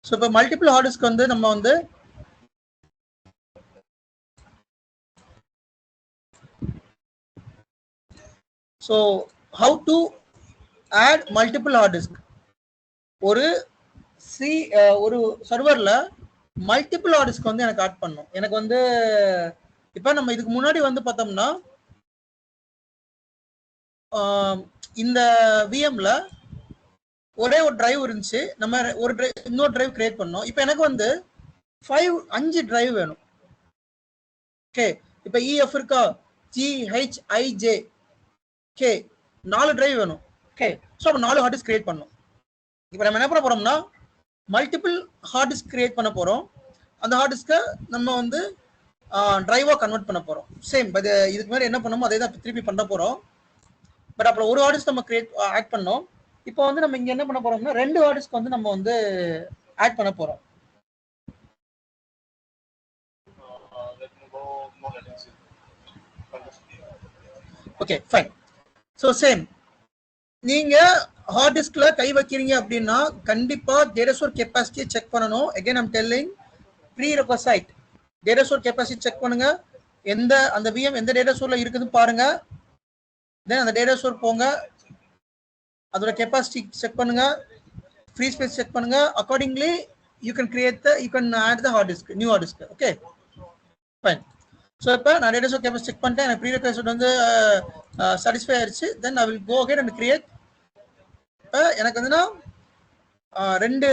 So இப்போ multiple hard disk வந்து நம்ம வந்து so how to add multiple hard disk. ஒரு ஒரு சர்வரில் மல்டிபிள் ஹார்ட் டிஸ்க் வந்து எனக்கு ஆட் பண்ணும். எனக்கு வந்து இப்போ நம்ம இதுக்கு முன்னாடி வந்து பார்த்தோம்னா இந்த விஎம்ல ஒரே ஒரு டிரைவ் இருந்துச்சு. நம்ம ஒரு இன்னொரு டிரைவ் கிரியேட் பண்ணோம். இப்போ எனக்கு வந்து 5 டிரைவ் வேணும். ஓகே, இப்போ இஎஃப் இருக்கா, ஜிஹெச்ஐஜே கே 4 டிரைவ் வேணும். ஓகே, ஸோ அப்போ 4 ஹார்ட் டிஸ்க் கிரியேட் பண்ணோம். இப்போ நம்ம என்ன பண்ண போறோம்னா மல்டிபிள் ஹார்ட் டிஸ்க் கிரியேட் பண்ண போறோம். அந்த ஹார்ட் டிஸ்கை நம்ம வந்து டிரைவா கன்வெர்ட் பண்ண போறோம். சேம் இதுக்கு மாதிரி என்ன பண்ணோமோ அதே தான் திருப்பி பண்ண போறோம். பட் அப்புறம் ஒரு ஹார்ட் டிஸ்க் நம்ம ஆட் பண்ணோம். இப்போ வந்து நம்ம இங்க என்ன பண்ண போறோம்னா 2 ஹார்ட் டிஸ்க் வந்து நம்ம வந்து ஆட் பண்ண போறோம். Okay fine. ஸோ சேம் நீங்க ஹார்ட் டிஸ்க்ல கை வைக்கிறீங்க அப்படின்னா கண்டிப்பா டேட்டா ஸ்டோர் கெப்பாசிட்டியை செக் பண்ணணும். Again I'm telling prerequisite data store capacity check பண்ணுங்க. அந்த விஎம் எந்த டேட்டா ஸ்டோர்ல இருக்குதுன்னு பாருங்க. தென் அந்த டேட்டா ஸ்டோர் போங்க, அதோட கெப்பாசிட்டி செக் பண்ணுங்க, ஃப்ரீ ஸ்பேஸ் செக் பண்ணுங்க. Accordingly you can add the hard disk, new hard disk. Okay fine. So இப்போ நான் டேட்டா ஸ்டோர் கெப்பாசிட்டி செக் பண்ணிட்டேன். எனக்கு ப்ரீ ரெக்வசைட் வந்து சாட்டிஸ்ஃபை ஆயிடுச்சு. Then I will go ahead and create. இப்போ எனக்கு வந்துன்னா 2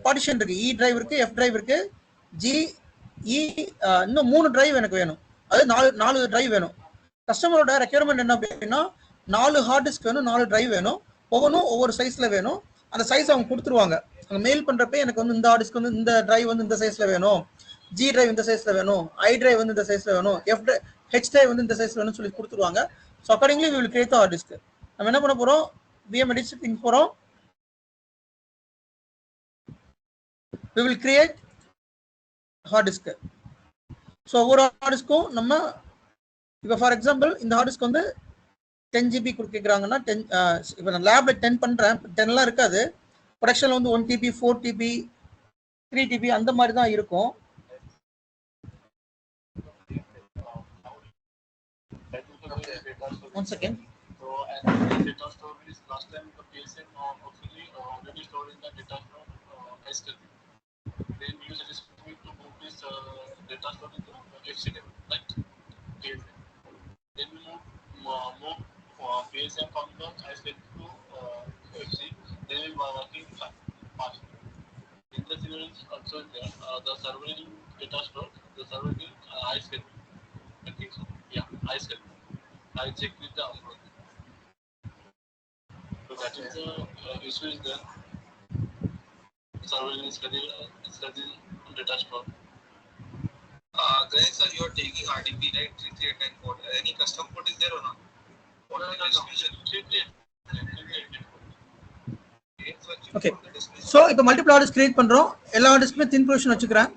பார்ட்டிஷன் இருக்கு. இ டிரைவ் இருக்கு, எஃப் டிரைவ் இருக்கு, இன்னும் 3 டிரைவ் எனக்கு வேணும். அது 4 டிரைவ் வேணும். கஸ்டமரோட ரெக்யர்மெண்ட் என்ன அப்படின்னா 4 ஹார்ட் டிஸ்க் வேணும், 4 டிரைவ் வேணும். ஒவ்வொன்றும் ஒவ்வொரு சைஸ்ல வேணும். அந்த சைஸ் அவங்க கொடுத்துருவாங்க. அவங்க மெயில் பண்றப்ப எனக்கு வந்து இந்த ஹார்ட் டிஸ்க் வந்து இந்த டிரைவ் வந்து இந்த சைஸ்ல வேணும், ஜி டிரைவ் இந்த சைஸ்ல வேணும், ஐ டிரைவ் வந்து இந்த சைஸ்ல வேணும், ஹெச் டிரைவ் வந்து இந்த சைஸ்ல வேணும்னு சொல்லி கொடுத்துருவாங்க. So accordingly we will create hard disk. நம்ம என்ன பண்ண போறோம், விஎம் எடிட்டிங் போறோம். we will create hard disk. So ஒவ்வொரு ஹார்ட் டிஸ்க்கும் நம்ம இப்போ ஃபார் எக்ஸாம்பிள் இந்த ஹார்ட் டிஸ்க் வந்து 10 GB கொடுக்குறாங்கன்னா 10 இப்போ நான் லேப்ல 10 பண்றேன், 10 இருக்காது. ப்ரொடக்ஷன்ல வந்து 1 TB 4 TB 3 TB அந்த மாதிரி தான் இருக்கும். One second. So as the data store is last time the PSN actually already stored in the data store HDD. Then you suggest me to move this data store into HDD, right? PSN. Then we move PSN from the HDD to HDD. Then we are working fast. In the scenario also there, the server in data store, the server in HDD. I think so. Yeah, HDD. I check with the upload. So that is the issue is there. Server is studying data store. Guys, sir, you are taking RDP, right? 3389 port. Any custom port is there or not? Okay. So இப்போ multiple hard disk create பண்றோம். எல்லா heart டிஸ்க்குமே தின் provision வச்சுக்கிறேன்.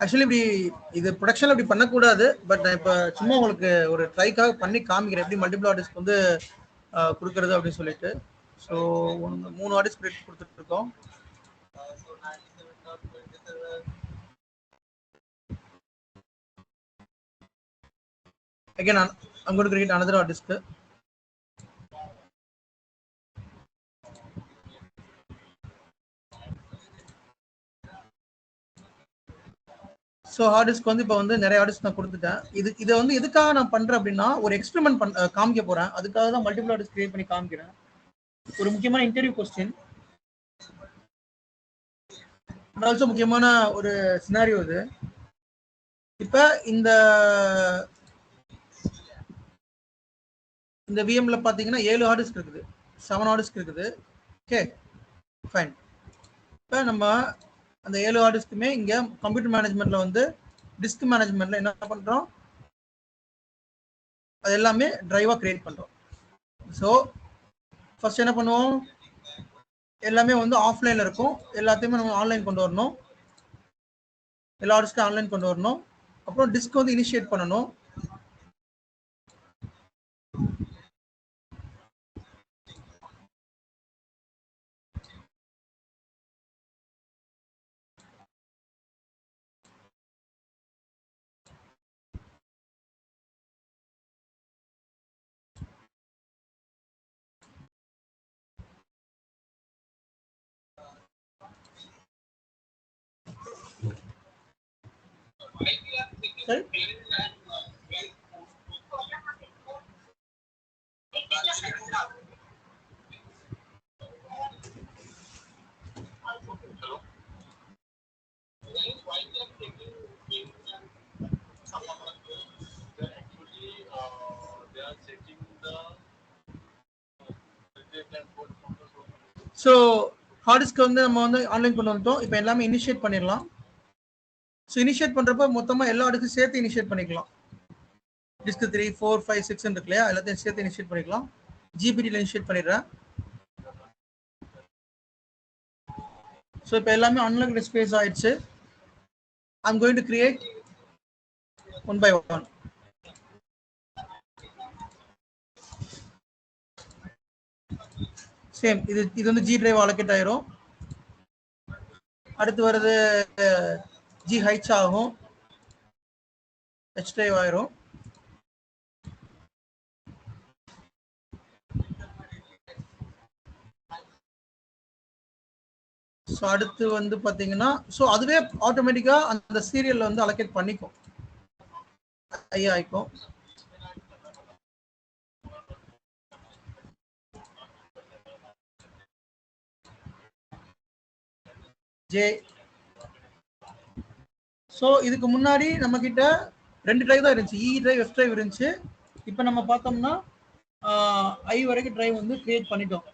Actually இப்படி இது ப்ரொடக்ஷன்ல இப்படி பண்ணக்கூடாது. But நான் இப்போ சும்மா உங்களுக்கு ஒரு ட்ரைக்காக பண்ணி காமிக்கிறேன் எப்படி மல்டிபிள் ஹார்ட் டிஸ்க் வந்து கொடுக்கறது அப்படின்னு சொல்லிட்டு. ஸோ 3 ஹார்ட் டிஸ்க் கொடுத்துட்டு இருக்கோம். Again, I'm going to create another hard disk. So heart disk வந்து இப்போ வந்து நிறைய ஹார்ட் டிஸ்க் நான் கொடுத்துட்டேன். இதை வந்து எதுக்காக நான் பண்றேன் அப்படின்னா ஒரு எக்ஸ்பெரிமெண்ட் காமிக்க போறேன். அதுக்காக தான் மல்டிபிள் ஹார்ட் டிஸ்க் கிரியேட் பண்ணி காமிக்கிறேன். ஒரு முக்கியமான இன்டர்வியூ கொஸ்டின், ஆல்சோ முக்கியமான ஒரு சினாரியோ இது. இப்போ இந்த விஎம்ல பாத்தீங்கன்னா 7 ஹார்ட் டிஸ்க் இருக்குது, 7 ஹார்ட் டிஸ்க் இருக்குது. Okay fine. இப்போ நம்ம அந்த 7 ஹார்ட் டிஸ்க்குமே இங்கே கம்ப்யூட்டர் மேனேஜ்மெண்ட்டில் வந்து டிஸ்க் மேனேஜ்மெண்ட்டில் என்ன பண்ணுறோம், அது எல்லாமே டிரைவாக கிரியேட் பண்ணுறோம். ஸோ ஃபர்ஸ்ட் என்ன பண்ணுவோம், எல்லாமே வந்து ஆஃப்லைனில் இருக்கும், எல்லாத்தையுமே நம்ம ஆன்லைன் கொண்டு வரணும், எல்லா டிஸ்க்கும் ஆன்லைன் கொண்டு வரணும். அப்புறம் டிஸ்க் வந்து இனிஷியேட் பண்ணணும். சரி, ஸோ ஹார்ட் டிஸ்க் வந்து நம்ம வந்து ஆன்லைன் கொண்டு வந்துட்டோம். இப்போ எல்லாமே இனிஷியேட் பண்ணிடலாம். ஸோ இனிஷியேட் பண்ணுறப்ப மொத்தமாக எல்லா டிஸ்க்கும் சேர்த்து இனிஷியேட் பண்ணிக்கலாம். டிஸ்க் 3, 4, 5, 6 இருக்கு இல்லையா, எல்லாத்தையும் சேர்த்து இனிஷியேட் பண்ணிக்கலாம். ஜிபிடியில் இனிஷியேட் பண்ணிடுறேன். ஸோ இப்போ எல்லாமே அன்லாக்டு ஸ்பேஸ் ஆயிடுச்சு. I'm going to create one by one. Same இது வந்து ஜி டிரைவ் அலோகேட் ஆயிரும். அடுத்து வருது ஜி ஹைச் ஆகும், ஹெச் டிரைவ் ஆயிரும். ஸோ அடுத்து வந்து பார்த்தீங்கன்னா, ஸோ அதுவே ஆட்டோமேட்டிக்காக அந்த சீரியலில் வந்து அலோகேட் பண்ணிக்கும், ஐ ஆயிக்கும். ஜே. ஸோ இதுக்கு முன்னாடி நம்ம கிட்ட 2 டிரைவ் தான் இருந்துச்சு, இ டிரைவ், எஃப் டிரைவ் இருந்துச்சு. இப்போ நம்ம பார்த்தோம்னா ஐ வரைக்கும் டிரைவ் வந்து கிரியேட் பண்ணிட்டோம்.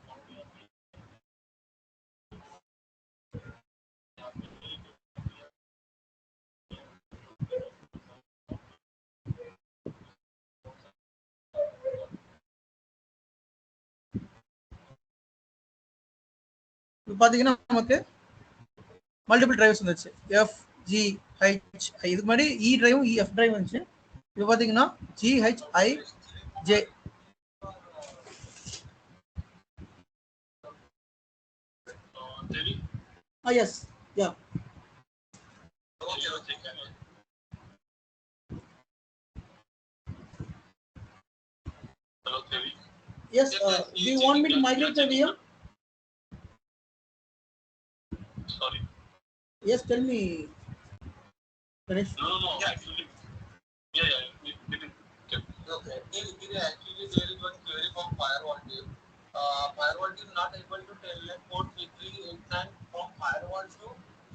இப்போ பார்த்தீங்கன்னா நமக்கு மல்டிபிள் டிரைவ்ஸ் வந்துச்சு, எஃப், ஜி, ஹெச், ஐ. இதுக்கு முன்னாடி இ டிரைவும் எஃப் டிரைவ் வந்துச்சு. இப்போ பார்த்தீங்கன்னா G, H, I, J. Yes, yeah. Yes, do you want me to migrate the VM? Sorry. Yes, tell me, Ganesh. No, actually. Yeah, we didn't get. Okay. Actually, there is one query from firewall team. Firewall team not able to tell like port V3 and from firewall to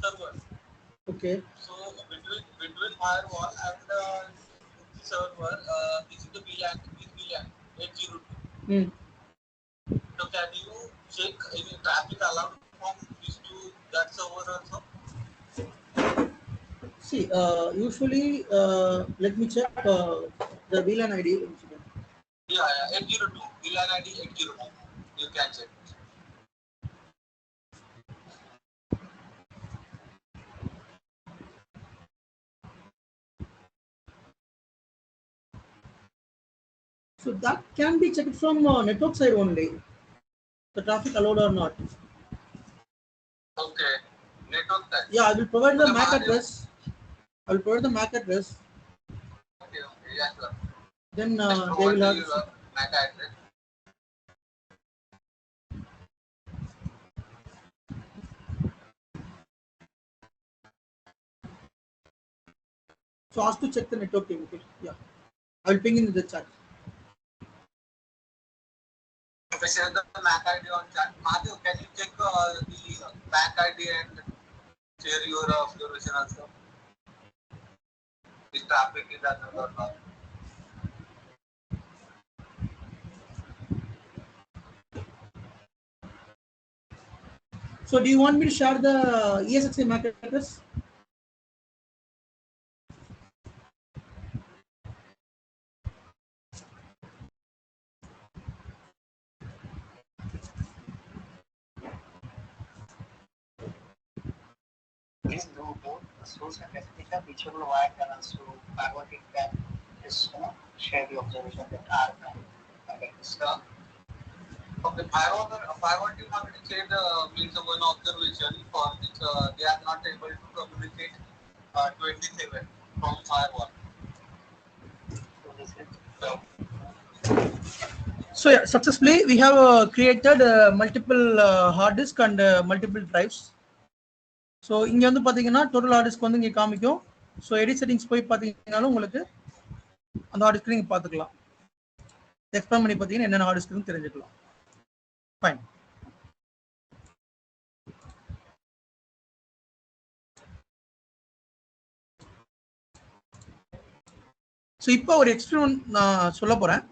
server. Okay. So between firewall and server, this is the VLAN, 802. So can you check any traffic allowed from this to that server also? See, usually, let me check the VLAN ID. Yeah, 802. VLAN ID 802. You can check. So that can be checked from network side only, the traffic allowed or not. Okay, network side. Yeah, I will provide the MAC address. I will provide the MAC address. Okay, yeah, sure. Then they will have MAC address. So ask to check the network team. Okay, yeah, I will ping in the chat. Okay, share the MAC ID on chat. Matthew, can you check the MAC ID and share your observation also? This traffic is another one. So do you want me to share the ESXi MAC address? Please do both source and destination, whichever wire can also forward it can just share the observation that are okay. So okay, firewall team already shared means one observation for which they are not able to communicate 27 from firewall. So this is So yeah, successfully we have created multiple hard disk and multiple drives. So இங்க வந்து பாத்தீங்கன்னா total hard disk வந்து இங்க காமிக்கும். So edit settings போய் பாத்தீங்கன்னாலும் உங்களுக்கு அந்த hard disk நீங்க பாத்துக்கலாம். எக்ஸ்பேண்ட் பண்ணி பாத்தீங்கன்னா என்னென்ன hard disk னு தெரிஞ்சுக்கலாம். Fine. ஸோ இப்போ ஒரு எக்ஸ்பெரிமெண்ட் நான் சொல்ல போறேன்.